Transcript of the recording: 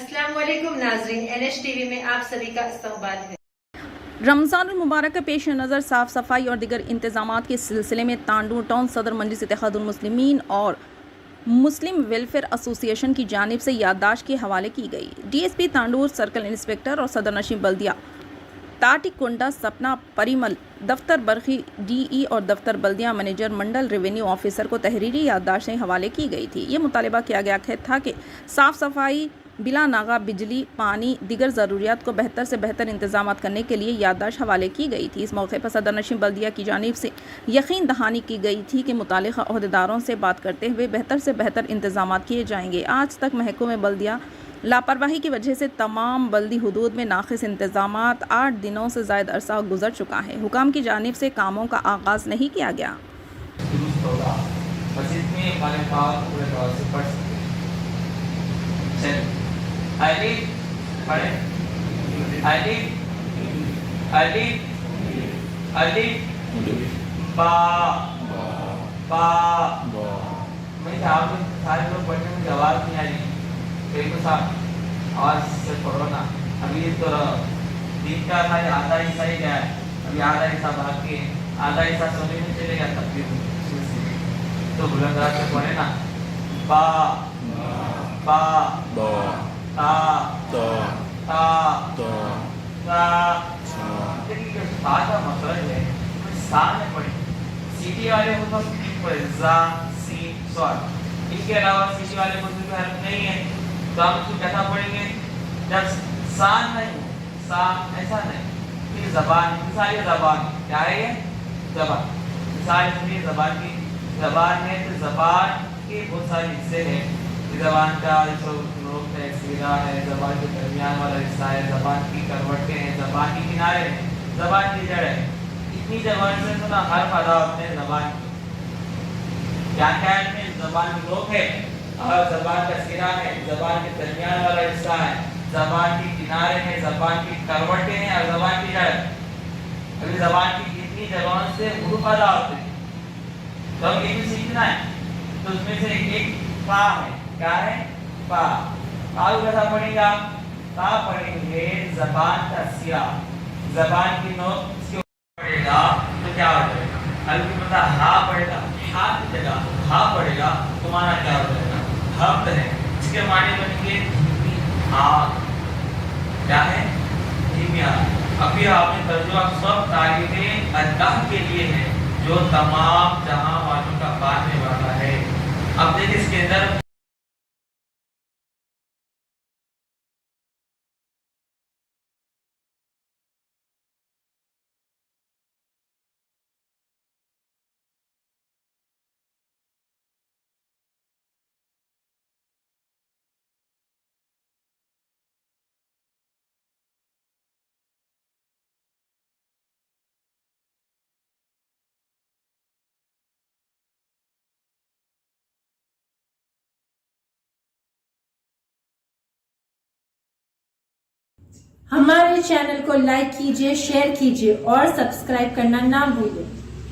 अस्सलाम वालेकुम नाजरीन, NH TV में आप सभी का इस्तकबाल है। रमज़ान मुबारक के पेश नज़र साफ़ सफाई और दीगर इंतजामात के सिलसिले में तांडू टाउन सदर मजलिस इत्तेहादुल मुस्लिमीन और मुस्लिम वेलफेयर एसोसिएशन की जानिब से याददाश्त के हवाले की गई। DSP तांडूर, सर्कल इंस्पेक्टर और सदर नशीब बल्दिया ताटिकुंडा सपना परिमल, दफ्तर बरखी DE और दफ्तर बल्दिया मैनेजर मंडल रेवेन्यू ऑफिसर को तहरीरी याददाश्तें हवाले की गई थी। ये मुतालबा किया गया था कि साफ़ सफाई, बिला नागा बिजली, पानी, दीगर ज़रूरियात को बेहतर से बेहतर इंतजाम करने के लिए याददाश्त हवाले की गई थी। इस मौके पर सदर नशीब बल्दिया की जानिब से यकीन दहानी की गई थी कि मुतालिका अहदेदारों से बात करते हुए बेहतर से बेहतर इंतजाम किए जाएंगे। आज तक महकमे बल्दिया लापरवाही की वजह से तमाम बल्दी हुदूद में नाक़िस इंतजामात 8 दिनों से ज़ायद अरसा गुजर चुका है। हुकाम की जानिब से कामों का आगाज़ नहीं किया गया। सारे लोग पढ़ने में जवाब नहीं आ रही, तो साहब आवाज से पढ़ो ना। अभी तो दिन का हमारे आधा हिस्सा ही गया है, अभी आधा हिस्सा बाकी है, आधा हिस्सा सोने में चलेगा तब भी तो बुलंद से पढ़े ना। बा बा ता ता देखिए बात का मतलब है सा में पढ़े, सिटी वाले को तो पढ़े जा सी स्वाद, इसके अलावा सिटी वाले को कोई हर्फ नहीं है, तो हम उसको कैसा पढ़ेंगे जब सा नहीं, सा ऐसा नहीं। फिर जबान, मिसाल जबान क्या है, ये जबान, मिसाल सुनिए जबान की, जबान है तो जबान के बहुत सारे हिस्से हैं। जबान का जो नोक है, सीधा है, जबान के दरमियान वाला हिस्सा है, जबान की करवटें हैं, जबान के किनारे हैं, जबान की जड़ है। इतनी जबान से तो ना हर पैदा होते हैं जबान क्या क्या है, जबान की नोक है और जबान का सिरा है, जबान के दरमियान वाला हिस्सा है, जबान के किनारे हैं, जबान की करवटें हैं और जबान की जड़। अभी जबान की कितनी जबान से हुरूफ पैदा होते हैं, तो हम ये भी सीखना है। तो उसमें से एक पा है, क्या है, पा। पा कैसा पढ़ेगा, पा पढ़ेंगे जबान का सिरा, जबान की नोक इसके ऊपर पढ़ेगा तो क्या हो जाएगा, हल्की पता हा पढ़ेगा, हा की जगह हा पढ़ेगा तो माना क्या हो जाएगा, हफ्त है। इसके माने बनेंगे आग, क्या है, धीमिया। अभी आपने तर्जुमा सब तारीफें अल्लाह के लिए है जो तमाम जहां वालों का पालने वाला है। अब देखिए इसके अंदर हमारे चैनल को लाइक कीजिए, शेयर कीजिए और सब्सक्राइब करना ना भूलिए।